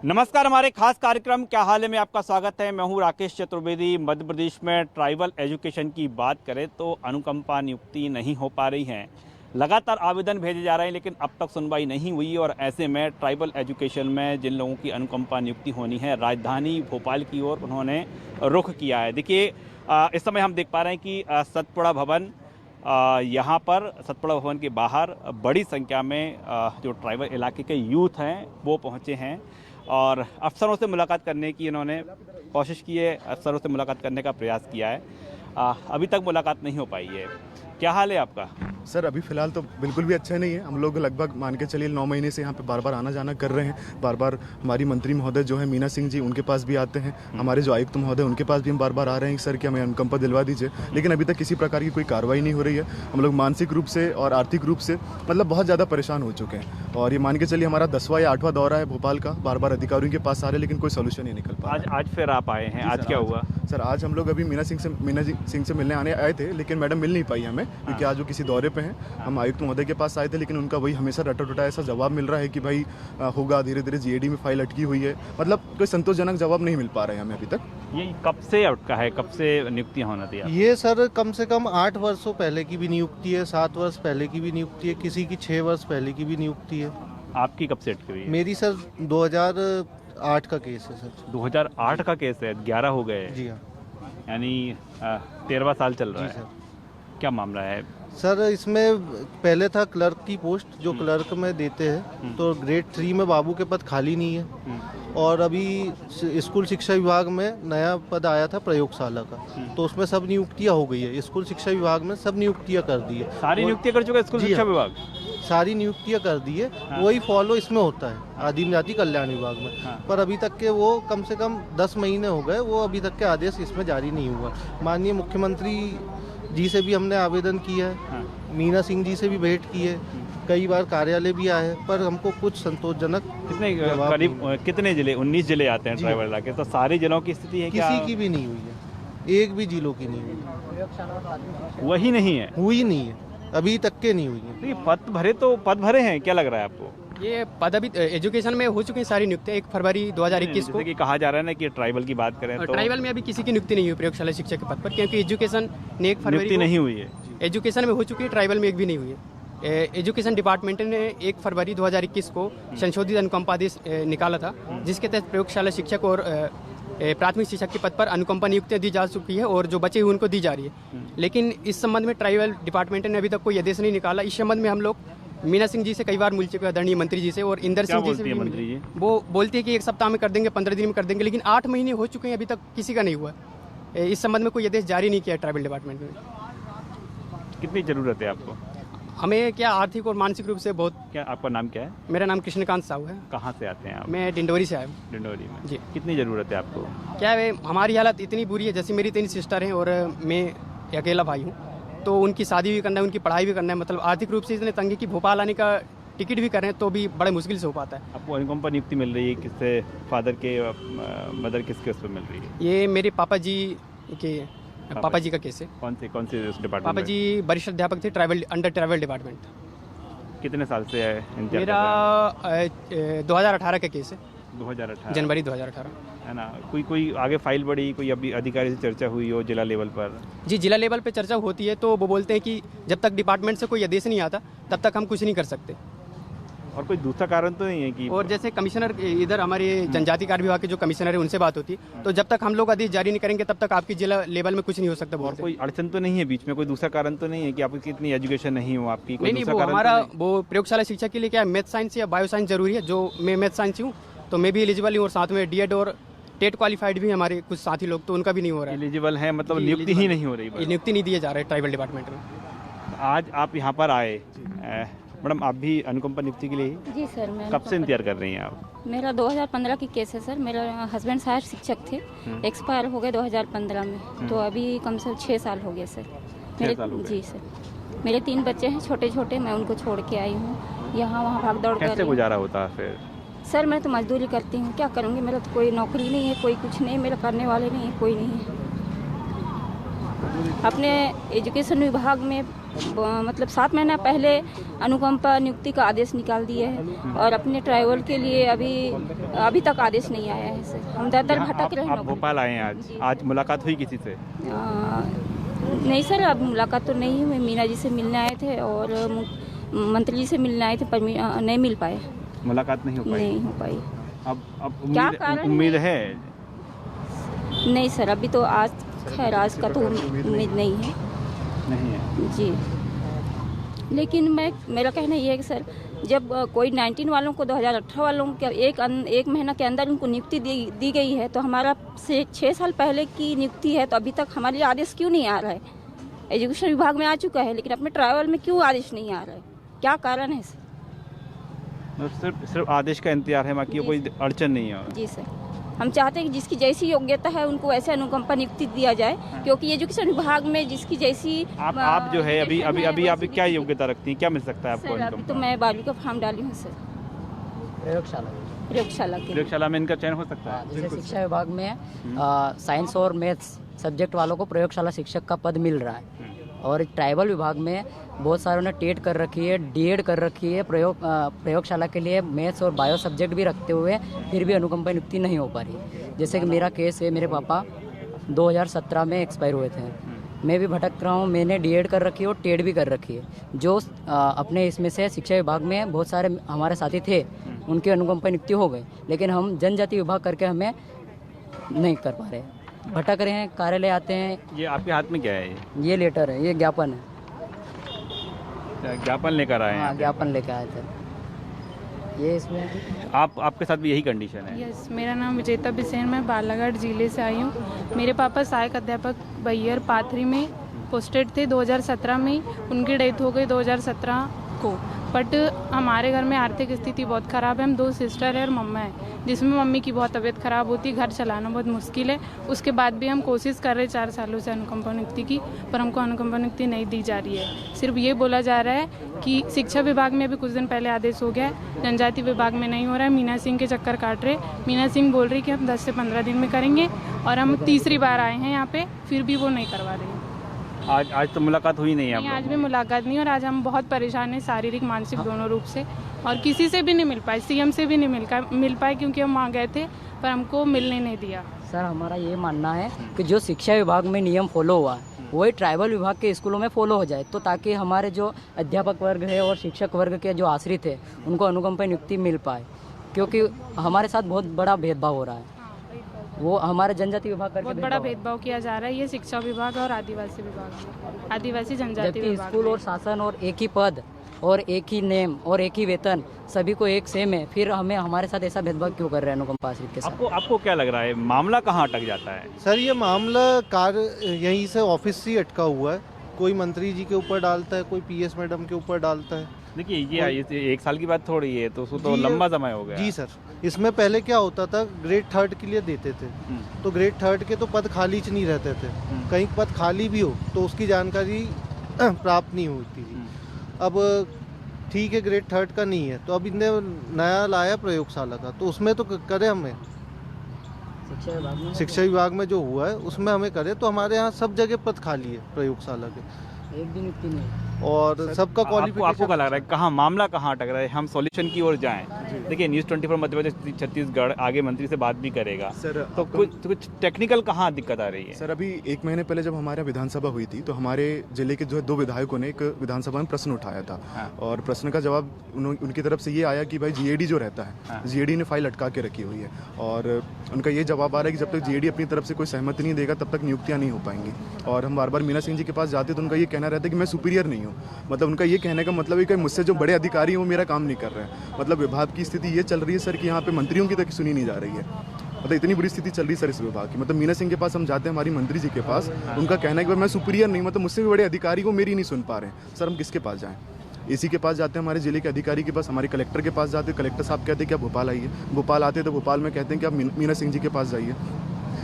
नमस्कार, हमारे खास कार्यक्रम क्या हाल है में आपका स्वागत है। मैं हूं राकेश चतुर्वेदी। मध्य प्रदेश में ट्राइबल एजुकेशन की बात करें तो अनुकंपा नियुक्ति नहीं हो पा रही है। लगातार आवेदन भेजे जा रहे हैं लेकिन अब तक सुनवाई नहीं हुई और ऐसे में ट्राइबल एजुकेशन में जिन लोगों की अनुकंपा नियुक्ति होनी है राजधानी भोपाल की ओर उन्होंने रुख किया है। देखिए, इस समय हम देख पा रहे हैं कि सतपुड़ा भवन, यहाँ पर सतपुड़ा भवन के बाहर बड़ी संख्या में जो ट्राइबल इलाके के यूथ हैं वो पहुँचे हैं और अफसरों से मुलाकात करने की इन्होंने कोशिश की है, अफसरों से मुलाकात करने का प्रयास किया है। अभी तक मुलाकात नहीं हो पाई है। क्या हाल है आपका? सर अभी फ़िलहाल तो बिल्कुल भी अच्छा नहीं है। हम लोग लगभग मान के चलिए 9 महीने से यहाँ पे बार बार आना जाना कर रहे हैं। बार बार हमारी मंत्री महोदय जो है मीना सिंह जी, उनके पास भी आते हैं। हमारे जो आयुक्त महोदय उनके पास भी हम बार बार आ रहे हैं सर कि हमें अनुकंपा दिलवा दीजिए, लेकिन अभी तक किसी प्रकार की कोई कार्रवाई नहीं हो रही है। हम लोग मानसिक रूप से और आर्थिक रूप से मतलब बहुत ज़्यादा परेशान हो चुके हैं और ये मान के चलिए हमारा 10वां या 8वां दौरा है भोपाल का। बार बार अधिकारियों के पास आ रहे हैं लेकिन कोई सोल्यूशन नहीं निकल पा। आज फिर आप आए हैं, आज क्या हुआ? सर आज हम लोग अभी मीना सिंह से मिलने आए थे लेकिन मैडम मिल नहीं पाई हमें, क्योंकि आज वो किसी दौरे पे हैं। हम आयुक्त महोदय के पास आए थे लेकिन उनका वही हमेशा रटा टुटा ऐसा जवाब मिल रहा है कि भाई होगा, धीरे धीरे जीएडी में फाइल अटकी हुई है। मतलब कोई संतोषजनक जवाब नहीं मिल पा रहे हैं हमें अभी तक। ये कब से अटका है, कब से नियुक्तियाँ होना थी? ये सर कम से कम 8 वर्षों पहले की भी नियुक्ति है, 7 वर्ष पहले की भी नियुक्ति है, किसी की 6 वर्ष पहले की भी नियुक्ति है। आपकी कब से अटकी हुई है? मेरी सर 2008 का केस है सर। 2008 का केस है, 11 हो गए। जी हाँ, यानी 13वां साल चल रहा जी है। सर। क्या मामला है? सर इसमें पहले था क्लर्क की पोस्ट, जो क्लर्क में देते हैं, तो ग्रेड 3 में बाबू के पद खाली नहीं है। और अभी स्कूल शिक्षा विभाग में नया पद आया था प्रयोगशाला का, तो उसमें सब नियुक्तियां हो गई है। स्कूल शिक्षा विभाग में सब नियुक्तियां कर दी है। सारी नियुक्तियां कर चुका है स्कूल जी शिक्षा हाँ। विभाग? सारी नियुक्तियां कर दी है। वही फॉलो इसमें होता है आदिम जाति कल्याण विभाग में। पर अभी तक के वो कम से कम 10 महीने हो गए, वो अभी तक के आदेश इसमें जारी नहीं हुआ। माननीय मुख्यमंत्री जी से भी हमने आवेदन किया है, मीना सिंह जी से भी भेंट की है, कई बार कार्यालय भी आए हैं, पर हमको कुछ संतोषजनक करीब कितने जिले? 19 जिले आते हैं ट्राइबल इलाके, तो सारे जिलों की स्थिति है क्या? किसी की भी नहीं हुई है, एक भी जिलों की नहीं हुई। वही नहीं है, हुई नहीं है, अभी तक के नहीं हुई है। तो ये पद भरे हैं, क्या लग रहा है आपको? ये पद अभी एजुकेशन में हो चुकी है सारी नियुक्तियां 1 फरवरी 2021 को। जैसे कि कहा जा रहा है ना कि ट्राइबल की बात करें तो ट्राइबल में अभी किसी की नियुक्ति नहीं हुई प्रयोगशाला शिक्षक के पद पर, क्योंकि एजुकेशन ने 1 फरवरी नियुक्ति नहीं हुई है। एजुकेशन में हो चुकी है, ट्राइबल में एक भी नहीं हुई है। एजुकेशन डिपार्टमेंट ने 1 फरवरी 2021 को संशोधित अनुकंपा आदेश निकाला था, जिसके तहत प्रयोगशाला शिक्षक और प्राथमिक शिक्षक के पद पर अनुकंपा नियुक्तियां दी जा चुकी है और जो बचे हुए उनको दी जा रही है। लेकिन इस संबंध में ट्राइबल डिपार्टमेंट ने अभी तक कोई आदेश नहीं निकाला। इस संबंध में हम लोग मीना सिंह जी से कई बार मिल चुके हैं, आदरणीय मंत्री जी से, और इंदर सिंह जी से भी मंत्री जी? वो बोलती है कि 1 सप्ताह में कर देंगे, 15 दिन में कर देंगे, लेकिन 8 महीने हो चुके हैं, अभी तक किसी का नहीं हुआ। इस संबंध में कोई आदेश जारी नहीं किया ट्राइबल डिपार्टमेंट ने। कितनी जरूरत है आपको? हमें क्या आर्थिक और मानसिक रूप से बहुत। क्या आपका नाम क्या है? मेरा नाम कृष्णकांत साहू है। कहाँ से आते हैं आप? मैं डिंडोरी से आया हूँ। डिंडोरी में जी। कितनी जरूरत है आपको? क्या है, हमारी हालत इतनी बुरी है, जैसे मेरी 3 सिस्टर हैं और मैं अकेला भाई हूँ, तो उनकी शादी भी करना है, उनकी पढ़ाई भी करना है। मतलब आर्थिक रूप से इतने तंग है कि भोपाल आने का टिकट भी करें तो भी बड़े मुश्किल से हो पाता है। आपको अनुकंपा नियुक्ति मिल रही है किससे? फादर के, मदर किसके उस पर मिल रही है? ये मेरे पापा जी का केस है। कौन से डिपार्टमेंट? पापा जी वरिष्ठ अध्यापक थे अंडर ट्राइबल डिपार्टमेंट। कितने साल से है इंतजार? मेरा 2018 का केस है। 2018 जनवरी 2018 है ना? कोई आगे फाइल बढ़ी, कोई अभी अधिकारी से चर्चा हुई हो जिला लेवल पर? जी, जिला लेवल पे चर्चा होती है, तो वो बोलते हैं कि जब तक डिपार्टमेंट से कोई आदेश नहीं आता तब तक हम कुछ नहीं कर सकते। और कोई दूसरा कारण तो नहीं है कि? और जैसे कमिश्नर, इधर हमारे जनजाति कार्य विभाग के जो कमिश्नर है उनसे बात होती है, तो जब तक हम लोग आदेश जारी नहीं करेंगे तब तक आपकी जिला लेवल में कुछ नहीं हो सकता। और कोई अड़चन तो नहीं है बीच में? कोई दूसरा कारण तो नहीं है कि आपकी इतनी एजुकेशन नहीं हो आपकी? नहीं, वो हमारा वो प्रयोगशाला शिक्षा के लिए क्या मैथ साइंस या बायो साइंस जरूरी है। जो मैं मैथ साइंस हूँ तो मैं भी एलिजिबल हूँ, और साथ में डीएड और टेट क्वालिफाइड भी हमारे कुछ साथी लोग, तो उनका भी नहीं हो रहा है। एलिजिबल है, मतलब नियुक्ति ही नहीं हो रही? नियुक्ति नहीं दिए जा रहे ट्राइबल डिपार्टमेंट में। आज आप यहाँ पर आए, मैडम आप भी अनुकंपा नियुक्ति के लिए? जी सर। मैं कब से इंतजार कर रही हैं आप? मेरा 2015 की केस है सर। मेरा हस्बैंड सहायक शिक्षक थे, एक्सपायर हो गए 2015 में, तो अभी कम से 6 साल हो गए सर। जी सर। मेरे 3 बच्चे हैं छोटे छोटे, मैं उनको छोड़ के आई हूँ, यहाँ वहाँ भाग दौड़ कर। कैसे गुजारा होता है फिर? सर मैं तो मजदूरी करती हूँ, क्या करूँगी, मेरा तो कोई नौकरी नहीं है, कोई कुछ नहीं, मेरा करने वाले नहीं है, कोई नहीं है। अपने एजुकेशन विभाग में मतलब 7 महीना पहले अनुकंपा नियुक्ति का आदेश निकाल दिए हैं और अपने ट्राइवल के लिए अभी तक आदेश नहीं आया है सर। हम दर भटक रहे हैं। आप भोपाल आए हैं आज मुलाकात हुई किसी से? नहीं सर, अब मुलाकात तो नहीं हुई। मीना जी से मिलने आए थे और मंत्री जी से मिलने आए थे, पर नहीं मिल पाए। मुलाकात नहीं हो पाई। अब क्या कारण उम्मीद है? नहीं सर, अभी तो आज का तो उम्मीद नहीं है जी। लेकिन मेरा कहना ये है कि सर, जब कोई 19 वालों को 2018 वालों के एक महीना के अंदर उनको नियुक्ति दी गई है, तो हमारा से 6 साल पहले की नियुक्ति है, तो अभी तक हमारे लिए आदेश क्यों नहीं आ रहा है? एजुकेशन विभाग में आ चुका है, लेकिन अपने ट्राइवल में क्यों आदेश नहीं आ रहा है? क्या कारण है सर? सिर्फ आदेश का इंतजार है, बाकी कोई अड़चन नहीं है। जी सर, हम चाहते हैं कि जिसकी जैसी योग्यता है उनको वैसे अनुकंपा नियुक्ति दिया जाए, क्योंकि एजुकेशन विभाग में जिसकी जैसी आप जो है अभी आप क्या योग्यता रखती हैं? क्या मिल सकता है आपको? अभी तो मैं बालू का फॉर्म डाली हूँ सर, प्रयोगशाला में इनका चयन हो सकता है। जैसे शिक्षा विभाग में साइंस और मैथ्स सब्जेक्ट वालों को प्रयोगशाला शिक्षक का पद मिल रहा है, और ट्राइबल विभाग में बहुत सारों ने टेट कर रखी है, डीएड कर रखी है, प्रयोगशाला के लिए मैथ्स और बायो सब्जेक्ट भी रखते हुए फिर भी अनुकंपा नियुक्ति नहीं हो पा रही। जैसे कि मेरा केस है, मेरे पापा 2017 में एक्सपायर हुए थे। मैं भी भटक रहा हूँ, मैंने डीएड कर रखी है और टेट भी कर रखी है। जो अपने इसमें से शिक्षा विभाग में बहुत सारे हमारे साथी थे, उनकी अनुकंपा नियुक्ति हो गई, लेकिन हम जनजाति विभाग करके हमें नहीं कर पा रहे, भटक रहे हैं, कार्यालय आते हैं। ये आपके हाथ में क्या है? ये लेटर है, ये ज्ञापन है। ज्ञापन लेकर आए हैं? हाँ, ज्ञापन लेकर आए थे। ये इसमें आपके साथ भी यही कंडीशन है? यस, मेरा नाम विजेता बिसेन, मैं बालाघाट जिले से आई हूँ। मेरे पापा सहायक अध्यापक बैयर पाथरी में पोस्टेड थे 2017 में। उनकी डेथ हो गई 2017 को। बट हमारे घर में आर्थिक स्थिति बहुत ख़राब है। हम 2 सिस्टर है और मम्मा है, जिसमें मम्मी की बहुत तबीयत ख़राब होती, घर चलाना बहुत मुश्किल है। उसके बाद भी हम कोशिश कर रहे 4 सालों से अनुकंपा नियुक्ति की, पर हमको अनुकंपा नियुक्ति नहीं दी जा रही है। सिर्फ ये बोला जा रहा है कि शिक्षा विभाग में भी कुछ दिन पहले आदेश हो गया है, जनजाति विभाग में नहीं हो रहा है। मीना सिंह के चक्कर काट रहे। मीना सिंह बोल रही कि हम 10 से 15 दिन में करेंगे, और हम तीसरी बार आए हैं यहाँ पे, फिर भी वो नहीं करवा रहे हैं। आज तो मुलाकात हुई नहीं है? नहीं, आज भी मुलाकात नहीं, और आज हम बहुत परेशान हैं, शारीरिक मानसिक दोनों रूप से, और किसी से भी नहीं मिल पाए। सीएम से भी नहीं मिल पाए, क्योंकि हम वहाँ गए थे पर हमको मिलने नहीं दिया। सर, हमारा ये मानना है कि जो शिक्षा विभाग में नियम फॉलो हुआ वही ट्राइबल विभाग के स्कूलों में फॉलो हो जाए, तो ताकि हमारे जो अध्यापक वर्ग है और शिक्षक वर्ग के जो आश्रित है उनको अनुकंपा नियुक्ति मिल पाए, क्योंकि हमारे साथ बहुत बड़ा भेदभाव हो रहा है। वो हमारे जनजाति विभाग करके बहुत बड़ा भेदभाव किया जा रहा है। ये शिक्षा विभाग और आदिवासी विभाग, आदिवासी जनजाति विभाग, स्कूल और शासन और एक ही पद और एक ही नेम और एक ही वेतन, सभी को एक सेम है, फिर हमें हमारे साथ ऐसा भेदभाव क्यों कर रहे हैं अनुकंपा आश्रित के साथ? आपको क्या लग रहा है, मामला कहाँ अटक जाता है? सर, ये मामला यहीं से ऑफिस से अटका हुआ है। कोई मंत्री जी के ऊपर डालता है, कोई पीएस मैडम के ऊपर डालता है। देखिए, ये 1 साल की बात थोड़ी है, तो उसको तो लंबा समय हो गया। जी सर, इसमें पहले क्या होता था, ग्रेड 3 के लिए देते थे, तो ग्रेड 3 के तो पद खाली नहीं रहते थे। कहीं पद खाली भी हो तो उसकी जानकारी प्राप्त नहीं होती थी। अब ठीक है, ग्रेड 3 का नहीं है, तो अब इनने नया लाया प्रयोगशाला का, तो उसमें तो करे हमें। शिक्षा विभाग में जो हुआ है उसमें हमें करे, तो हमारे यहाँ सब जगह पद खाली है प्रयोगशाला के, एक भी नियुक्ति नहीं, और सबका क्वालिफिकेशन। आपको क्या लग रहा है, कहाँ मामला कहाँ अटक रहा है? हम सॉल्यूशन की ओर जाएं। देखिए, न्यूज़ 24 मध्य प्रदेश छत्तीसगढ़ आगे मंत्री से बात भी करेगा सर। तो कुछ टेक्निकल कहाँ दिक्कत आ रही है? सर, अभी 1 महीने पहले जब हमारे विधानसभा हुई थी, तो हमारे जिले के जो है 2 विधायकों ने एक विधानसभा में प्रश्न उठाया था। और प्रश्न का जवाब उनकी तरफ से ये आया कि भाई जीएडी जो रहता है, जीएडी ने फाइल अटका के रखी हुई है, और उनका ये जवाब आ रहा है कि जब तक जीएडी अपनी तरफ से कोई सहमति नहीं देगा तब तक नियुक्तियां नहीं हो पाएंगी। और हम बार बार मीना सिंह जी के पास जाते तो उनका ये कहना रहता है कि मैं सुपीरियर नहीं हूँ। मतलब उनका ये कहने का मतलब है कि मुझसे जो बड़े अधिकारी हैं वो मेरा काम नहीं कर रहे हैं। मतलब विभाग की स्थिति ये चल रही है सर कि यहाँ पे मंत्रियों की तक सुनी नहीं जा रही है। मतलब इतनी बुरी स्थिति चल रही है सर इस विभाग की। मतलब मीना सिंह के पास हम जाते हैं, हमारी मंत्री जी के पास, उनका कहना है कि मैं सुपीरियर नहीं, मतलब मुझसे भी बड़े अधिकारी को मेरी नहीं सुन पा रहे हैं। सर, हम किसके पास जाएं? एसी के पास जाते हैं, हमारे जिले के अधिकारी के पास, हमारे कलेक्टर के पास जाते हैं, कलेक्टर साहब कहते हैं कि आप भोपाल आइए। भोपाल आते तो भोपाल में कहते हैं कि आप मीना सिंह जी के पास जाइए।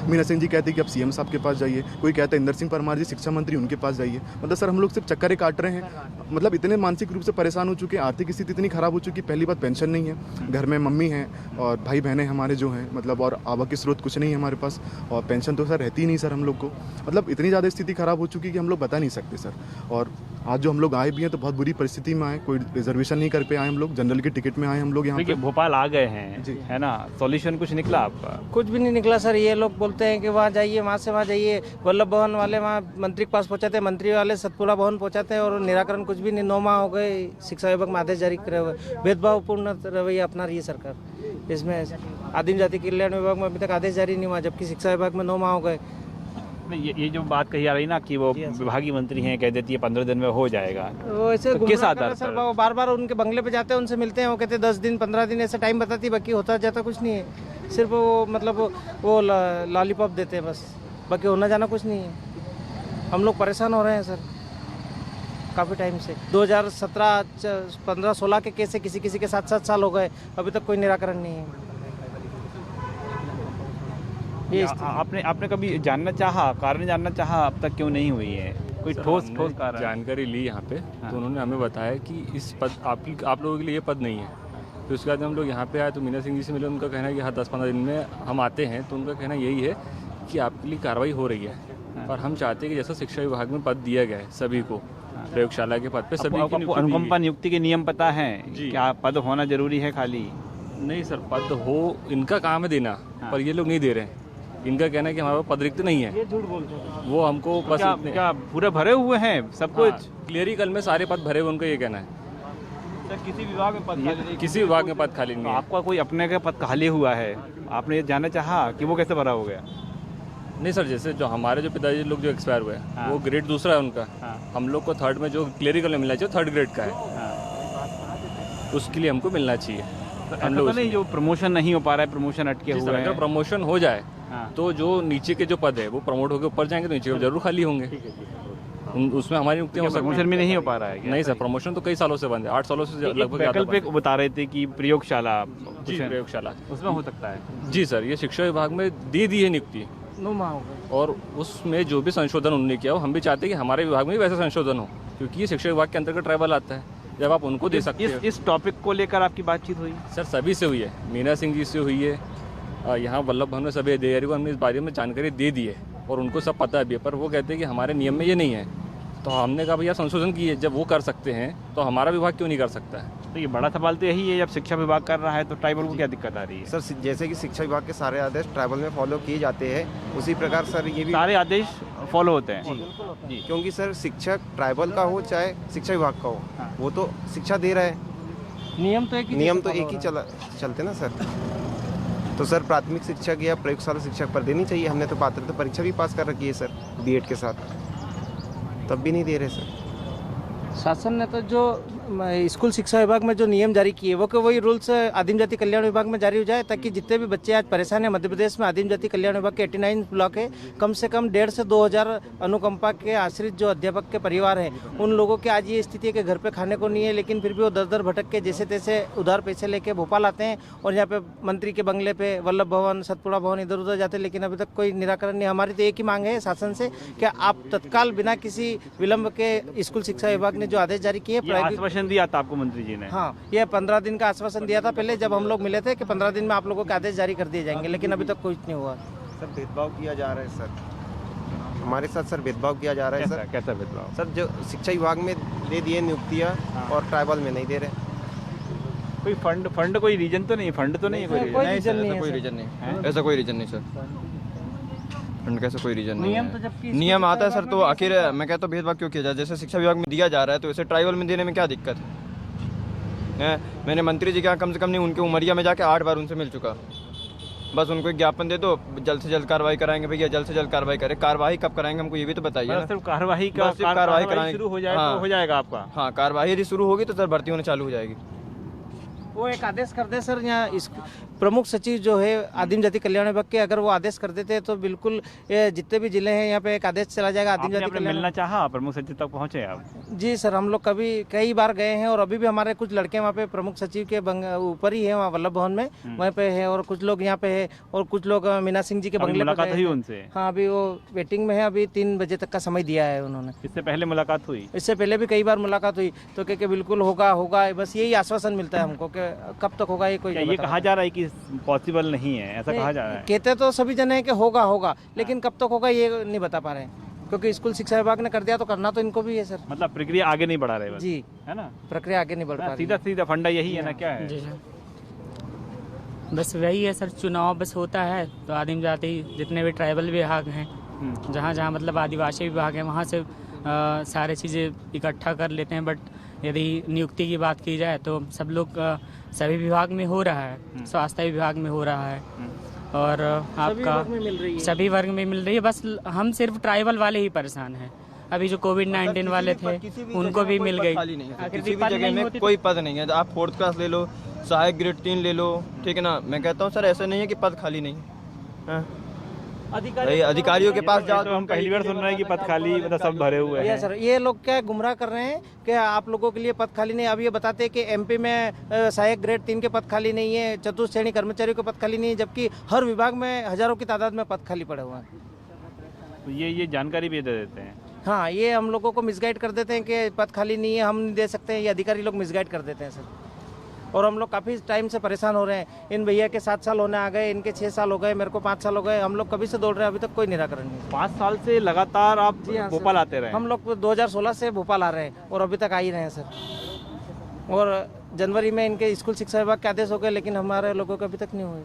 मीना सिंह जी कहते हैं कि आप सीएम साहब के पास जाइए। कोई कहता है इंदर सिंह परमार जी शिक्षा मंत्री, उनके पास जाइए। मतलब सर, हम लोग सिर्फ चक्करे काट रहे हैं। मतलब इतने मानसिक रूप से परेशान हो चुके हैं, आर्थिक स्थिति इतनी खराब हो चुकी है। पहली बात, पेंशन नहीं है, घर में मम्मी हैं और भाई बहनें हमारे जो हैं, मतलब और आवक के स्रोत कुछ नहीं है हमारे पास, और पेंशन तो सर रहती ही नहीं सर हम लोग को। मतलब इतनी ज़्यादा स्थिति खराब हो चुकी है कि हम लोग बता नहीं सकते सर। और आज जो हम लोग आए भी हैं तो बहुत बुरी परिस्थिति में आए, कोई रिजर्वेशन नहीं कर पे आए, हम लोग जनरल की टिकट में आए हम लोग यहाँ देखिए पे। भोपाल आ गए हैं जी। है ना, सॉल्यूशन कुछ निकला आपका? कुछ भी नहीं निकला सर। ये लोग बोलते हैं कि वहाँ जाइए, वहाँ से वहाँ जाइए। वल्लभ भवन वाले वहाँ मंत्री के पास पहुँचाते हैं, मंत्री वाले सतपुड़ा भवन पहुँचाते हैं और निराकरण कुछ भी नहीं। 9 माह हो गए शिक्षा विभाग में आदेश जारी करे हुए। भेदभावपूर्ण रवैया अपना रही है सरकार। इसमें आदिम जाति कल्याण विभाग में अभी तक आदेश जारी नहीं हुआ, जबकि शिक्षा विभाग में 9 माह हो गए। नहीं, ये जो बात कही जा रही ना कि वो विभागीय मंत्री हैं, कह देती है 15 दिन में हो जाएगा, वो ऐसे तो किस गुमराह आधार कर रहे हैं पर? सर। वो बार बार उनके बंगले पे जाते हैं, उनसे मिलते हैं, वो कहते हैं 10 दिन 15 दिन ऐसा टाइम बताती है, बाकी होता जाता कुछ नहीं है। सिर्फ वो मतलब वो लॉलीपॉप देते हैं बस, बाकी होना जाना कुछ नहीं है। हम लोग परेशान हो रहे हैं सर काफ़ी टाइम से। 2017 15 16 के केस है, किसी किसी के 7-7 साल हो गए, अभी तक कोई निराकरण नहीं है। ये आपने कभी जानना चाहा, कारण जानना चाहा अब तक क्यों नहीं हुई है? कोई ठोस कारण? जानकारी ली यहाँ पे, तो उन्होंने हमें बताया कि इस पद आप लोगों के लिए ये पद नहीं है। फिर उसके बाद हम लोग यहाँ पे आए तो मीना सिंह जी से मिले, उनका कहना है कि हाँ 10-15 दिन में हम आते हैं। तो उनका कहना यही है कि आपके लिए कार्रवाई हो रही है और हम चाहते हैं कि जैसा शिक्षा विभाग में पद दिया गया है सभी को, प्रयोगशाला के पद पे सभी की आपको अनुकंपा नियुक्ति के नियम पता है? क्या पद होना जरूरी है खाली? नहीं सर, पद हो इनका काम है देना, पर ये लोग नहीं दे रहे हैं। इनका कहना है कि हमारे पास पद रिक्त नहीं है, वो हमको बस क्या पूरे भरे हुए हैं सब कुछ? क्लियरिकल में सारे पद भरे हुए, उनका ये कहना है। किसी विभाग में पद खाली? किसी विभाग में पद खाली नहीं है। आपका कोई अपने का पद खाली हुआ है, आपने ये जानना चाहा कि वो कैसे भरा हो गया? नहीं सर, जैसे जो हमारे जो पिताजी लोग जो एक्सपायर हुए वो ग्रेड दूसरा है उनका। हम लोग को थर्ड में जो क्लियरिकल में मिलना चाहिए 3rd ग्रेड का है, उसके लिए हमको मिलना चाहिए। हम लोग नहीं, जो प्रमोशन नहीं हो पा रहा है, प्रमोशन अटके हुए हैं। अगर प्रमोशन हो जाए तो जो नीचे के जो पद है वो प्रमोट होकर ऊपर जाएंगे, तो नीचे के जरूर खाली होंगे। उसमें हमारी नियुक्तियां हो सकती हैं। प्रमोशन भी नहीं हो पा रहा है? नहीं सर, प्रमोशन तो कई सालों से बंद है, 8 सालों से लगभग। वैकल्पिक बता रहे थे कि प्रयोगशाला, प्रयोगशाला उसमें हो सकता है। जी सर, ये शिक्षा विभाग में दे दी है नियुक्ति 9 माह हो गए और उसमें जो भी संशोधन उन्होंने किया, वो हम भी चाहते हैं कि हमारे विभाग में भी वैसा संशोधन हो, क्योंकि ये शिक्षा विभाग के अंतर्गत ट्राइबल आता है। जब आप उनको दे सकते हैं। इस टॉपिक को लेकर आपकी बातचीत हुई? सर सभी से हुई है, मीना सिंह जी से हुई है, यहाँ वल्लभ भवन में सभी अधिकारी को हमने इस बारे में जानकारी दे दी है और उनको सब पता भी है, पर वो कहते हैं कि हमारे नियम में ये नहीं है। तो हमने कहा भैया संशोधन किए, जब वो कर सकते हैं तो हमारा विभाग क्यों नहीं कर सकता है? तो ये बड़ा सवाल तो यही है, जब शिक्षा विभाग कर रहा है तो ट्राइबल को क्या दिक्कत आ रही है? सर जैसे कि शिक्षा विभाग के सारे आदेश ट्राइबल में फॉलो किए जाते हैं, उसी प्रकार सर ये भी सारे आदेश फॉलो होते हैं? जी, क्योंकि सर शिक्षक ट्राइबल का हो चाहे शिक्षा विभाग का हो, वो तो शिक्षा दे रहा है। नियम तो एक ही चलते ना सर। तो सर प्राथमिक शिक्षक या प्रयोगशाला शिक्षक पर देनी चाहिए। हमने तो पात्रता परीक्षा भी पास कर रखी है सर बीएड के साथ, तब भी नहीं दे रहे सर। शासन ने तो जो स्कूल शिक्षा विभाग में जो नियम जारी किए वो कि वही रूल्स आदिम जाति कल्याण विभाग में जारी हो जाए, ताकि जितने भी बच्चे आज परेशान हैं मध्य प्रदेश में, आदिम जाति कल्याण विभाग के 89 ब्लॉक है, कम से कम 1,500 से 2,000 अनुकंपा के आश्रित जो अध्यापक के परिवार हैं, उन लोगों की आज ये स्थिति है कि घर पे खाने को नहीं है, लेकिन फिर भी वो दर भटक के जैसे तैसे उधार पैसे लेके भोपाल आते हैं और यहाँ पे मंत्री के बंगले पे वल्लभ भवन, सतपुड़ा भवन इधर उधर जाते हैं, लेकिन अभी तक कोई निराकरण नहीं। हमारी तो एक ही मांग है शासन से कि आप तत्काल बिना किसी विलंब के स्कूल शिक्षा विभाग ने जो आदेश जारी किए, आश्वासन दिया था आपको मंत्री जी ने? हाँ, ये 15 दिन का आश्वासन दिया था पहले जब हम लोग मिले थे कि 15 दिन में आप लोगों के आदेश जारी कर दिए जाएंगे, लेकिन अभी तक कुछ नहीं हुआ। सर भेदभाव किया जा रहा है सर, हमारे साथ सर भेदभाव किया जा रहा है। सर कैसा भेदभाव? सर जो शिक्षा विभाग में दे दिए नियुक्तियाँ और ट्राइबल में नहीं दे रहे। कोई फंड कोई रीजन तो नहीं? फंड तो नहीं? कोई रीजन नहीं है, कोई रीजन नहीं, ऐसा कोई रीजन नहीं सर। फंड कैसे कोई रीजन नहीं नियम है। तो जबकि नियम आता है सर, तो आखिर मैं कहता हूँ भेदभाव क्यों किया जाए? जैसे शिक्षा विभाग में दिया जा रहा है तो वैसे ट्राइबल में देने में क्या दिक्कत है? मैंने मंत्री जी के यहाँ कम से कम नहीं, उनके उमरिया में जाके 8 बार उनसे मिल चुका। बस उनको एक ज्ञापन दे दो, जल्द से जल्द कार्रवाई कराएंगे भैया, जल्द से जल्द कार्रवाई करें। कार्रवाई कब कराएंगे हमको ये भी तो बताइए ना। सिर्फ कार्रवाई कराने शुरू हो जाए तो हो जाएगा आपका? हाँ, कार्रवाई यदि शुरू होगी तो सर भर्ती होने चालू हो जाएगी। वो एक आदेश कर दे सर, यहाँ इस प्रमुख सचिव जो है आदिम जाति कल्याण विभाग के, अगर वो आदेश कर देते तो बिल्कुल ये जितने भी जिले हैं यहाँ पे एक आदेश चला जाएगा आदिम जाति कल्याण। मिलना चाहा प्रमुख सचिव तक पहुँचे आप? जी सर, हम लोग कई बार गए हैं और अभी भी हमारे कुछ लड़के वहाँ पे प्रमुख सचिव के ऊपर ही है, वहाँ वल्लभ भवन में वहाँ पे है, और कुछ लोग यहाँ पे है और कुछ लोग मीना सिंह जी के बंगले मुलाकात हुई उनसे? हाँ, अभी वो वेटिंग में है, अभी 3 बजे तक का समय दिया है उन्होंने। इससे पहले मुलाकात हुई? इससे पहले भी कई बार मुलाकात हुई तो क्या बिल्कुल होगा, बस यही आश्वासन मिलता है हमको कि कब तक होगा ये कोई। ये कहा जा रहा है कि पॉसिबल नहीं है, ऐसा कहा जा रहा है? कहते तो सभी जने हैं कि होगा, लेकिन कब तक होगा ये नहीं बता पा रहे हैं। क्योंकि स्कूल शिक्षा विभाग ने कर दिया तो करना तो इनको भी है सर। मतलब प्रक्रिया आगे नहीं बढ़ा रहे बस, जी है ना? प्रक्रिया आगे नहीं बढ़ पा रही सीधा सीधा फंडा यही है ना, क्या है? जी सर, बस वही है सर, चुनाव बस होता है तो आदिम जाति जितने भी ट्राइबल विभाग हैं, जहाँ जहाँ मतलब आदिवासी विभाग है वहाँ से सारे चीज़ें इकट्ठा कर लेते हैं। बट यदि नियुक्ति की बात की जाए तो सब लोग सभी विभाग में हो रहा है, स्वास्थ्य विभाग में हो रहा है और आपका सभी वर्ग में मिल रही है। बस हम सिर्फ ट्राइबल वाले ही परेशान हैं। अभी जो कोविड-19 वाले थे उनको भी मिल गई। किसी भी जगह में कोई पद नहीं है। आप 4th क्लास ले लो, सहायक ग्रेड 3 ले लो, ठीक है ना। मैं कहता हूँ सर ऐसा नहीं है कि पद खाली नहीं है। अधिकारियों के पास जाओ तो हम पहली बार सुन रहे हैं कि पद खाली, मतलब सब भरे हुए हैं। सर ये लोग क्या गुमराह कर रहे हैं कि आप लोगों के लिए पद खाली नहीं। अब ये बताते हैं कि एमपी में सहायक ग्रेड 3 के पद खाली नहीं है, चतुर्थ श्रेणी कर्मचारियों के पद खाली नहीं है, जबकि हर विभाग में हजारों की तादाद में पद खाली पड़े हुए हैं। तो ये जानकारी भी दे देते हैं। हाँ, ये हम लोगों को मिसगाइड कर देते हैं कि पद खाली नहीं है, हम नहीं दे सकते हैं। ये अधिकारी लोग मिसगाइड कर देते हैं सर। और हम लोग काफ़ी टाइम से परेशान हो रहे हैं। इन भैया के 7 साल होने आ गए, इनके 6 साल हो गए, मेरे को 5 साल हो गए। हम लोग कभी से दौड़ रहे हैं, अभी तक कोई निराकरण नहीं। 5 साल से लगातार आप भोपाल आते रहे? हम लोग 2016 से भोपाल आ रहे हैं और अभी तक आ ही रहे हैं सर। और जनवरी में इनके स्कूल शिक्षा विभाग के आदेश हो गए, लेकिन हमारे लोगों के अभी तक नहीं हुए।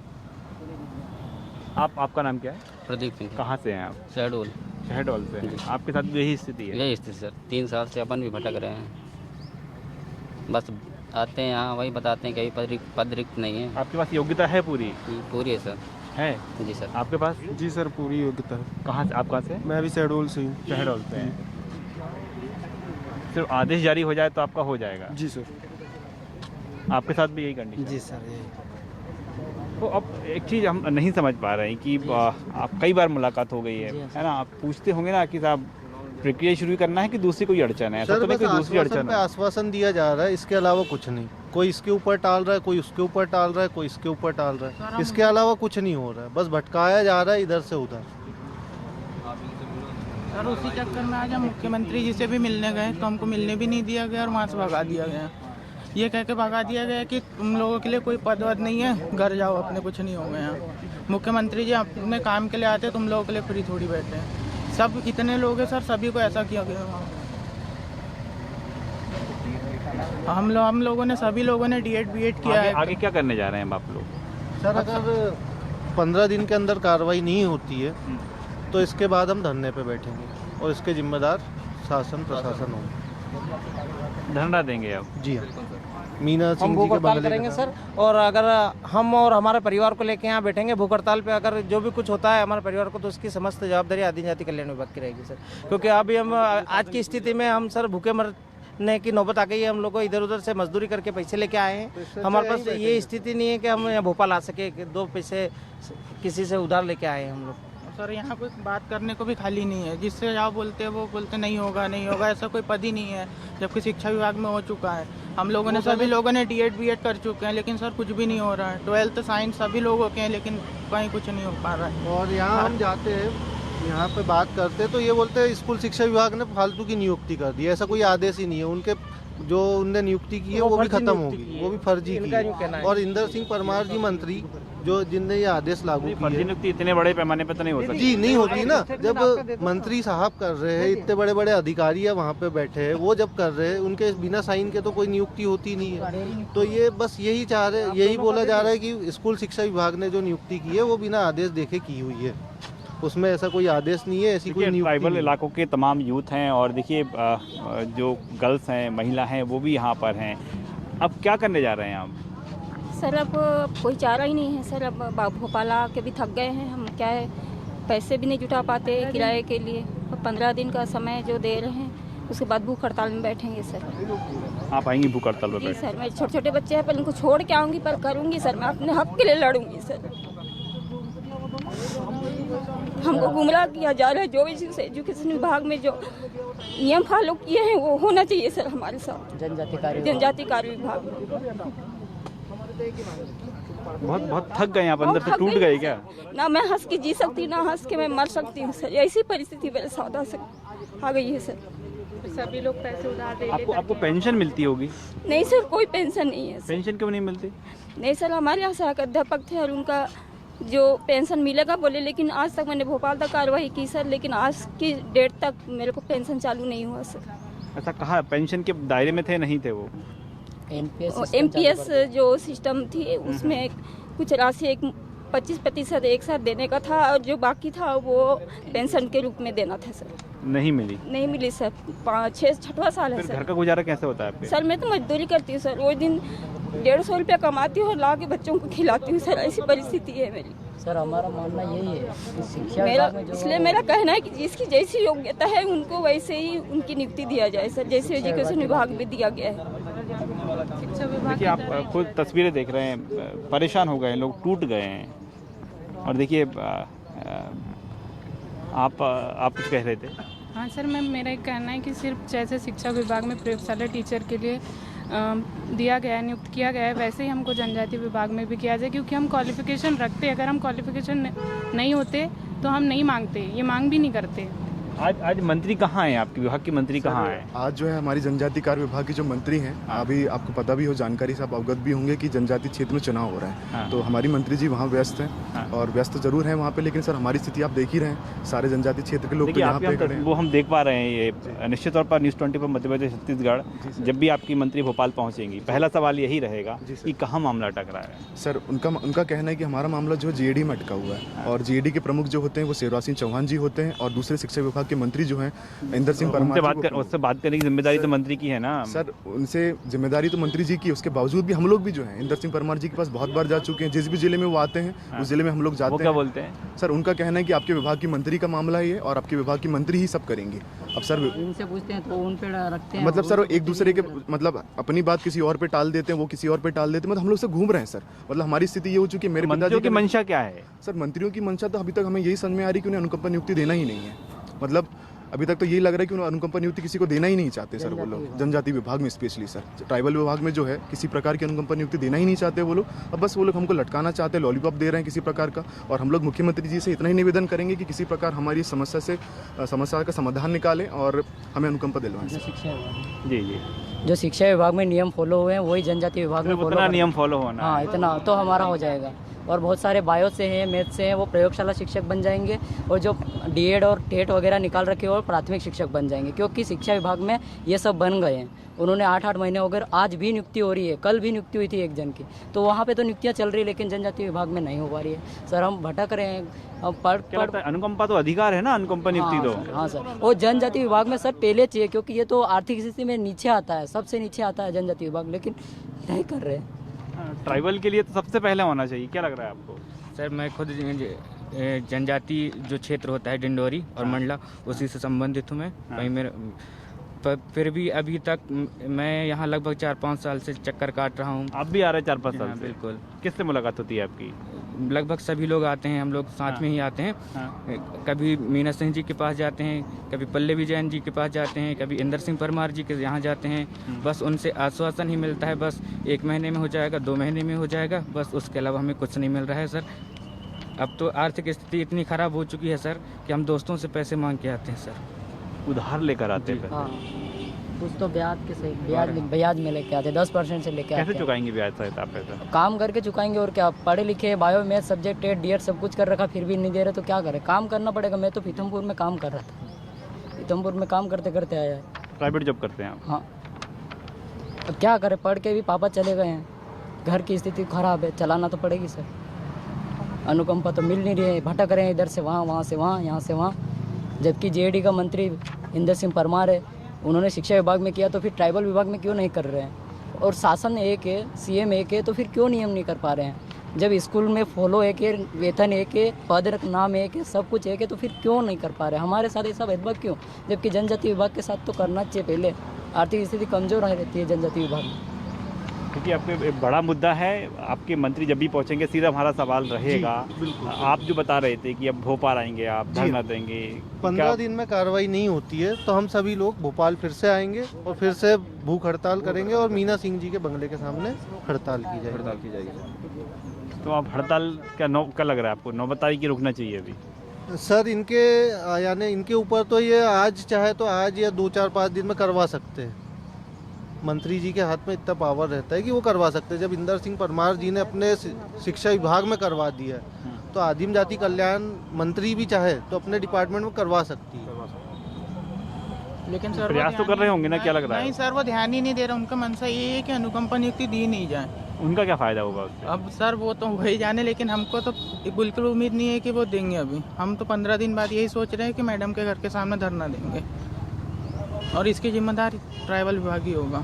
आपका नाम क्या है? प्रदीप सिंह। कहाँ से हैं आप? शहडोल। शहडोल से। आपके साथ भी यही स्थिति है? यही स्थिति सर, 3 साल से अपन भी भटक रहे हैं। बस आते हैं यहाँ, वही बताते हैं कि पद रिक्त नहीं है। आपके पास योग्यता है पूरी? पूरी है सर। है? जी सर। आपके पास? जी सर, पूरी योग्यता है। कहाँ से, आप कहाँ से? मैं भी शहडोल से हूँ। शहडोल से हैं। सिर्फ आदेश जारी हो जाए तो आपका हो जाएगा? जी सर। आपके साथ भी यही कंडीशन? जी सर, यही। तो अब एक चीज़ हम नहीं समझ पा रहे हैं कि आप कई बार मुलाकात हो गई है ना? आप पूछते होंगे ना कि साहब प्रक्रिया शुरू करना है कि दूसरी कोई अड़चन है? सर, तो बस कोई दूसरी अड़चन है? आश्वासन दिया जा रहा है, इसके अलावा कुछ नहीं। कोई इसके ऊपर टाल रहा है, कोई उसके ऊपर टाल रहा है, कोई इसके ऊपर टाल रहा है। इसके अलावा कुछ नहीं हो रहा है, बस भटकाया जा रहा है इधर से उधर। सर उसी चक्कर में आज हम मुख्यमंत्री जी से भी मिलने गए तो हमको मिलने भी नहीं दिया गया और वहाँ से भगा दिया गया। ये कह के भगा दिया गया कि तुम लोगों के लिए कोई पद वद नहीं है, घर जाओ अपने, कुछ नहीं होगा यहाँ। मुख्यमंत्री जी अपने काम के लिए आते, तुम लोगों के लिए फ्री थोड़ी बैठे हैं। सब इतने लोग हैं सर, सभी को ऐसा किया गया। हम लोगों ने, सभी लोगों ने डीएड बीएड किया है। आगे क्या करने जा रहे हैं आप लोग? सर अगर 15 दिन के अंदर कार्रवाई नहीं होती है तो इसके बाद हम धरने पे बैठेंगे और इसके जिम्मेदार शासन प्रशासन होंगे। धरना देंगे आप? जी हाँ, मीना हम सिंह जी भूख के हड़ताल बगले करेंगे सर। और अगर हम और हमारे परिवार को लेके यहाँ बैठेंगे भूख हड़ताल पे, अगर जो भी कुछ होता है हमारे परिवार को, तो उसकी समस्त जवाबदारी आदिम जाति कल्याण विभाग की रहेगी सर। क्योंकि अभी हम आज की स्थिति में हम सर भूखे मरने की नौबत आ गई है। हम लोग को इधर उधर से मजदूरी करके पैसे लेके आए हैं। हमारे पास ये स्थिति नहीं है कि हम यहाँ भोपाल आ सके, 2 पैसे किसी से उधार लेके आए हैं हम लोग। सर यहाँ कोई बात करने को भी खाली नहीं है। जिससे आप बोलते हैं वो बोलते नहीं होगा नहीं होगा, ऐसा कोई पद ही नहीं है, जबकि शिक्षा विभाग में हो चुका है। हम लोगों ने, सभी लोगों ने डीएड बीएड कर चुके हैं, लेकिन सर कुछ भी नहीं हो रहा है। 12th साइंस सभी लोगों के हैं, लेकिन कहीं कुछ नहीं हो पा रहा है। और यहाँ हम जाते हैं, यहाँ पे बात करते हैं तो ये बोलते हैं स्कूल शिक्षा विभाग ने फालतू की नियुक्ति कर दी। ऐसा कोई आदेश ही नहीं है। उनके जो उनने नियुक्ति की है वो भी खत्म होगी, वो भी फर्जी की है। और इंदर सिंह परमार जी मंत्री जो जिनने ये आदेश लागू किया, फर्जी नियुक्ति इतने बड़े पैमाने पर तो नहीं हो सकती? जी नहीं होती ना। जब मंत्री साहब कर रहे हैं, इतने बड़े बड़े अधिकारी है वहाँ पे बैठे हैं, वो जब कर रहे हैं, उनके बिना साइन के तो कोई नियुक्ति होती नहीं है। तो ये बस यही चाह रहे, यही बोला जा रहा है कि स्कूल शिक्षा विभाग ने जो नियुक्ति की है वो बिना आदेश देखे की हुई है। उसमें ऐसा कोई आदेश नहीं है, ऐसी कोई नियुक्ति ट्राइबल नहीं। इलाकों के तमाम यूथ हैं और देखिए जो गर्ल्स हैं, महिला हैं, वो भी यहाँ पर हैं। अब क्या करने जा रहे हैं आप? सर अब कोई चारा ही नहीं है सर। अब भोपाल आके भी थक गए हैं हम। क्या है, पैसे भी नहीं जुटा पाते किराए के लिए। 15 दिन का समय जो दे रहे हैं, उसके बाद भूख हड़ताल में बैठेंगे सर। आप आएंगी भूख हड़ताल पर? जी सर, मैं छोटे छोटे बच्चे हैं, पर उनको छोड़ के आऊँगी, पर करूँगी सर। मैं अपने हक के लिए लड़ूंगी सर। हमको गुमराह किया जा रहा है। जो भी एजुकेशन विभाग में जो नियम फॉलो किए हैं वो होना चाहिए सर हमारे साथ। जनजाति कार्य विभाग में बहुत थक गए आप, अंदर से टूट गए क्या? ना मैं हंस के जी सकती, ना हंस के मैं मर सकती हूँ सर। ऐसी परिस्थिति मेरे साथ आ गई है सर। सभी लोग पैसे उधार दे लेते हैं। आपको पेंशन मिलती होगी? नहीं सर, कोई पेंशन नहीं है सर। पेंशन क्यों नहीं मिलती? नहीं सर, हमारे यहाँ सहायक अध्यापक थे और उनका जो पेंशन मिलेगा बोले, लेकिन आज तक मैंने भोपाल तक कार्रवाई की सर, लेकिन आज की डेट तक मेरे को पेंशन चालू नहीं हुआ सर। ऐसा कहा पेंशन के दायरे में थे, नहीं थे वो? एमपीएस जो सिस्टम थी उसमें कुछ राशि 25% एक साथ देने का था, और जो बाकी था वो पेंशन के रूप में देना था सर। नहीं मिली? नहीं मिली सर, 6वां साल है फिर सर। घर का गुजारा कैसे होता है आपके? सर मैं तो मजदूरी करती हूँ सर, रोज दिन 150 रुपया कमाती हूँ और ला के बच्चों को खिलाती हूँ सर, ऐसी परिस्थिति है मेरी। सर हमारा मानना यही है कि शिक्षा मेरा विभाग में जो इसलिए मेरा कहना है कि जिसकी जैसी योग्यता है उनको वैसे ही उनकी नियुक्ति दिया जाए सर, जैसे एजुकेशन विभाग में दिया गया है। देखिए आप खुद तस्वीरें देख रहे हैं, परेशान हो गए हैं लोग, टूट गए हैं। और देखिए आप कुछ कह रहे थे? हाँ सर, मेरा एक कहना है कि सिर्फ जैसे शिक्षा विभाग में प्रयोगशाला टीचर के लिए दिया गया है, नियुक्त किया गया है, वैसे ही हमको जनजाति विभाग में भी किया जाए, क्योंकि हम क्वालिफिकेशन रखते हैं। अगर हम क्वालिफिकेशन नहीं होते तो हम नहीं मांगते, ये मांग भी नहीं करते। आज मंत्री कहाँ हैं? आपके विभाग के मंत्री कहाँ हैं? आज जो है हमारी जनजाति कार्य विभाग के जो मंत्री हैं, अभी आपको पता भी हो, जानकारी से आप अवगत भी होंगे कि जनजाति क्षेत्र में चुनाव हो रहा है। हाँ। तो हमारी मंत्री जी वहाँ व्यस्त हैं। हाँ। और व्यस्त तो जरूर हैं वहाँ पे, लेकिन सर हमारी स्थिति आप देख ही रहे हैं, सारे जनजाति क्षेत्र के लोग तो यहाँ पे खड़े हैं। वो हम देख पा रहे हैं। ये निश्चित तौर पर न्यूज़ 20 पर मध्य प्रदेश छत्तीसगढ़ जब भी आपकी मंत्री भोपाल पहुँचेंगी, पहला सवाल यही रहेगा कि कहाँ मामला अटक रहा है। सर उनका कहना है कि हमारा मामला जो GAD में अटका हुआ है, और GAD के प्रमुख जो होते हैं वो शिवराज सिंह चौहान जी होते हैं, और दूसरे शिक्षा विभाग के मंत्री जो हैं इंदर सिंह परमार। उससे बात करने की जिम्मेदारी तो मंत्री की है ना सर, उनसे जिम्मेदारी तो मंत्री जी की, उसके बावजूद भी हम लोग भी जो हैं इंदर सिंह परमार जी के पास बहुत बार जा चुके हैं। जिस भी जिले में वो आते हैं उस जिले में हम लोग जाते हैं। क्या बोलते हैं? सर उनका कहना है कि आपके विभाग की मंत्री का मामला है ये, और आपके विभाग की मंत्री ही सब करेंगे। अब सर उनसे पूछते हैं तो उन पे रखते हैं, मतलब सर एक दूसरे के मतलब अपनी बात किसी और पे टाल देते हैं, वो किसी और पे टाल देते हैं। मतलब हम लोग से घूम रहे हैं सर। मतलब हमारी स्थिति ये हो चुकी है। मेरे मंत्रियों की मंशा क्या है? सर मंत्रियों की मंशा तो अभी तक हमें यही समझ में आ रही है कि उन्हें अनुकंपा नियुक्ति देना ही नहीं है। मतलब अभी तक तो यही लग रहा है कि उन्हें अनुकंपा नियुक्ति किसी को देना ही नहीं चाहते सर वो लोग, जनजाति विभाग में स्पेशली सर। ट्राइबल विभाग में जो है किसी प्रकार की अनुकंपा नियुक्ति देना ही नहीं चाहते वो लोग। अब बस वो लोग हमको लटकाना चाहते हैं, लॉलीपॉप दे रहे हैं किसी प्रकार का। और हम लोग मुख्यमंत्री जी से इतना ही निवेदन करेंगे कि किसी प्रकार हमारी समस्या का समाधान निकालें और हमें अनुकंपा दिलवाएं। जी जी, जो शिक्षा विभाग में नियम फॉलो हुए हैं वही जनजाति विभाग में उतना नियम फॉलो होना। हाँ, इतना तो हमारा हो जाएगा। और बहुत सारे बायो से हैं, मैथ से हैं, वो प्रयोगशाला शिक्षक बन जाएंगे, और जो DED और टेट वगैरह निकाल रखे और प्राथमिक शिक्षक बन जाएंगे, क्योंकि शिक्षा विभाग में ये सब बन गए हैं। उन्होंने 8-8 महीने हो गए, आज भी नियुक्ति हो रही है, कल भी नियुक्ति हुई थी एक जन की, तो वहाँ पे तो नियुक्तियाँ चल रही है, लेकिन जनजाति विभाग में नहीं हो पा रही है। सर हम भटक रहे हैं। अनुकंपा तो अधिकार है ना, अनुकंपा नियुक्ति तो। हाँ सर, वो जनजाति विभाग में सर पहले चाहिए, क्योंकि ये तो आर्थिक स्थिति में नीचे आता है, सबसे नीचे आता है जनजाति विभाग, लेकिन नहीं कर रहे हैं। ट्राइबल के लिए तो सबसे पहले होना चाहिए, क्या लग रहा है आपको? सर मैं खुद जनजाति जो क्षेत्र होता है डिंडोरी और मंडला, उसी से संबंधित हूँ मैं। वहीं मेरे फिर भी अभी तक मैं यहाँ लगभग 4-5 साल से चक्कर काट रहा हूँ। आप भी आ रहे हैं 4-5 साल से? बिल्कुल। किससे मुलाकात होती है आपकी? लगभग सभी लोग आते हैं, हम लोग साथ में ही आते हैं। कभी मीना सिंह जी के पास जाते हैं, कभी पल्लवी जैन जी के पास जाते हैं, कभी इंदर सिंह परमार जी के यहाँ जाते हैं। बस उनसे आश्वासन ही मिलता है, बस 1 महीने में हो जाएगा, 2 महीने में हो जाएगा, बस उसके अलावा हमें कुछ नहीं मिल रहा है सर। अब तो आर्थिक स्थिति इतनी ख़राब हो चुकी है सर कि हम दोस्तों से पैसे मांग के आते हैं सर, उधार लेकर आते हैं। हाँ, कुछ तो ब्याज के सही ब्याज में लेके आते, 10% से लेके आते। कैसे चुकाएंगे ब्याज सहित आप पैसा? काम करके चुकाएंगे, और क्या। पढ़े लिखे, bio math subject TET DED सब कुछ कर रखा, फिर भी नहीं दे रहे तो क्या करें? काम करना पड़ेगा। मैं तो पीथमपुर में काम कर रहा था, पीथमपुर में काम करते करते आया है। प्राइवेट जॉब करते हैं आप? हाँ, अब क्या करें, पढ़ के भी पापा चले गए हैं, घर की स्थिति खराब है, चलाना तो पड़ेगी सर। अनुकंपा तो मिल नहीं रही है, भटक रहे हैं इधर से वहाँ, वहाँ से वहाँ, यहाँ से वहाँ। जबकि GAD का मंत्री इंदर सिंह परमार है, उन्होंने शिक्षा विभाग में किया, तो फिर ट्राइबल विभाग में क्यों नहीं कर रहे हैं? और शासन एक है, CM एक है, तो फिर क्यों नियम नहीं कर पा रहे हैं? जब स्कूल में फॉलो एक है, वेतन एक है, पद नाम एक है, सब कुछ एक है, तो फिर क्यों नहीं कर पा रहे? हमारे साथ ऐसा भेदभाव क्यों? जबकि जनजाति विभाग के साथ तो करना चाहिए पहले। आर्थिक स्थिति कमजोर रहती है जनजाति विभाग में। क्योंकि आपके एक बड़ा मुद्दा है, आपके मंत्री जब भी पहुंचेंगे सीधा हमारा सवाल रहेगा। आप जो बता रहे थे कि अब भोपाल आएंगे, आप धरना देंगे, 15 दिन में कार्रवाई नहीं होती है तो हम सभी लोग भोपाल फिर से आएंगे और फिर से भूख हड़ताल करेंगे, और मीना सिंह जी के बंगले के सामने हड़ताल की जाएगी। तो आप हड़ताल क्या लग रहा है आपको, 9 तारीख की रुकना चाहिए अभी? सर इनके ऊपर तो ये आज चाहे तो आज या 2-4-5 दिन में करवा सकते हैं। मंत्री जी के हाथ में इतना पावर रहता है कि वो करवा सकते हैं। जब इंदर सिंह परमार जी ने अपने शिक्षा विभाग में करवा दिया है तो आदिम जाति कल्याण मंत्री भी चाहे तो अपने डिपार्टमेंट में करवा सकती है। लेकिन सर प्रयास तो कर रहे होंगे ना, क्या लग रहा है? नहीं सर, वो ध्यान ही नहीं दे रहा। उनका मनसा ये है कि अनुकंपा नियुक्ति दी नहीं जाए। उनका क्या फायदा होगा उससे? अब सर वो तो वही जाने, लेकिन हमको तो बिल्कुल उम्मीद नहीं है कि वो देंगे। अभी हम तो 15 दिन बाद यही सोच रहे हैं कि मैडम के घर के सामने धरना देंगे, और इसकी जिम्मेदारी ट्राइबल विभाग ही होगा,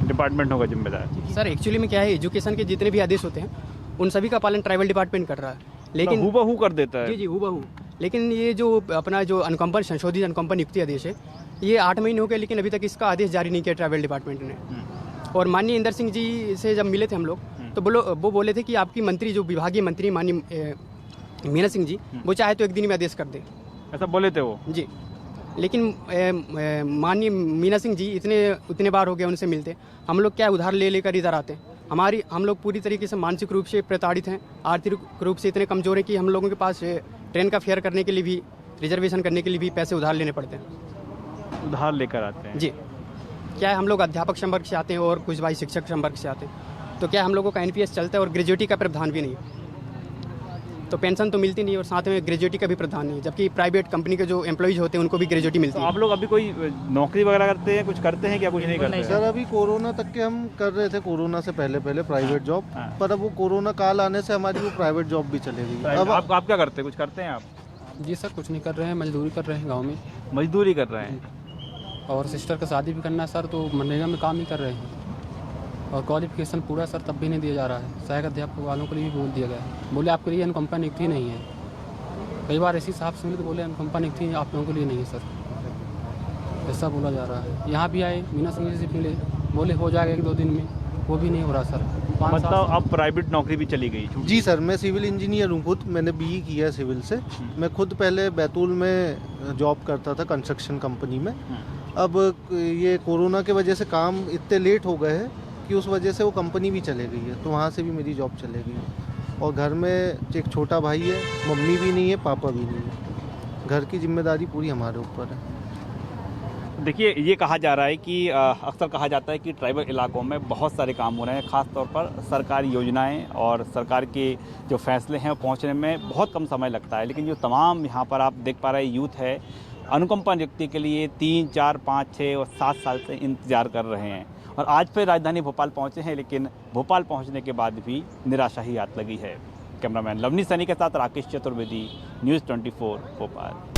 डिपार्टमेंट होगा जिम्मेदार। सर एक्चुअली में क्या है, एजुकेशन के जितने भी आदेश होते हैं उन सभी का पालन ट्राइबल डिपार्टमेंट कर रहा है, लेकिन हूबहू कर देता है। जी जी हूबहू। लेकिन ये जो अपना जो अनुकंपा संशोधित अनुकंपा नियुक्ति आदेश है, ये 8 महीने हो गए, लेकिन अभी तक इसका आदेश जारी नहीं किया ट्राइबल डिपार्टमेंट ने। और माननीय इंदर सिंह जी से जब मिले थे हम लोग, तो वो बोले थे कि आपकी मंत्री जो विभागीय मंत्री माननीय मीना सिंह जी, वो चाहे तो एक दिन में आदेश कर दे। ऐसा बोले थे वो? जी। लेकिन माननीय मीना सिंह जी इतने बार हो गए उनसे मिलते, हम लोग क्या उधार ले लेकर इधर आते हैं। हम लोग पूरी तरीके से मानसिक रूप से प्रताड़ित हैं, आर्थिक रूप से इतने कमज़ोर हैं कि हम लोगों के पास ट्रेन का फेयर करने के लिए भी, रिजर्वेशन करने के लिए भी पैसे उधार लेने पड़ते हैं। उधार लेकर आते हैं? जी। क्या है, हम लोग अध्यापक संवर्ग से आते हैं और कुछ भाई शिक्षक संवर्ग से आते हैं, तो क्या हम लोगों का NPS चलता है और ग्रेजुएटी का प्रावधान भी नहीं है, तो पेंशन तो मिलती नहीं और साथ में ग्रेजुएटी का भी प्रावधान नहीं है, जबकि प्राइवेट कंपनी के जो एम्प्लॉइज होते हैं उनको भी ग्रेजुएटी मिलती है। आप लोग अभी कोई नौकरी वगैरह करते हैं, कुछ करते हैं क्या? कुछ नहीं करते सर, अभी कोरोना तक के हम कर रहे थे, कोरोना से पहले प्राइवेट जॉब, पर अब वो कोरोना काल आने से हमारी वो प्राइवेट जॉब भी चले गई। अब आप क्या करते हैं? कुछ करते हैं आप? जी सर, कुछ नहीं कर रहे हैं, मजदूरी कर रहे हैं गाँव में। मजदूरी कर रहे हैं? और सिस्टर का शादी भी करना है सर, तो मनरेगा में काम ही कर रहे हैं। और क्वालिफिकेशन पूरा सर तब भी नहीं दिया जा रहा है। सहायक अध्यापक वालों को लिए भी बोल दिया गया है, बोले आपके लिए अनुकंपा नियुक्ति नहीं है। कई बार ऐसी साहब से मिले तो बोले अनुकंपा नियुक्ति आप लोगों के लिए नहीं है सर, ऐसा बोला जा रहा है। यहाँ भी आए, मीना सिंह जी से मिले, बोले हो जाएगा 1-2 दिन में, वो भी नहीं हो रहा सर। मतलब अब प्राइवेट नौकरी भी चली गई? जी सर, मैं सिविल इंजीनियर हूँ खुद, मैंने BE किया है सिविल से। मैं खुद पहले बैतूल में जॉब करता था कंस्ट्रक्शन कंपनी में। अब ये कोरोना के वजह से काम इतने लेट हो गए हैं कि उस वजह से वो कंपनी भी चले गई है, तो वहाँ से भी मेरी जॉब चले गई है। और घर में एक छोटा भाई है, मम्मी भी नहीं है, पापा भी नहीं है। घर की जिम्मेदारी पूरी हमारे ऊपर है। देखिए, ये कहा जा रहा है कि अक्सर कहा जाता है कि ट्राइबल इलाकों में बहुत सारे काम हो रहे हैं, ख़ास तौर पर सरकारी योजनाएं और सरकार के जो फैसले हैं वो पहुंचने में बहुत कम समय लगता है। लेकिन जो तमाम यहाँ पर आप देख पा रहे यूथ है, अनुकंपा नियुक्ति के लिए 3, 4, 5, 6 और 7 साल से इंतज़ार कर रहे हैं और आज फिर राजधानी भोपाल पहुँचे हैं, लेकिन भोपाल पहुँचने के बाद भी निराशा ही हाथ लगी है। कैमरामैन लवनी सैनी के साथ राकेश चतुर्वेदी, न्यूज़ 24 भोपाल।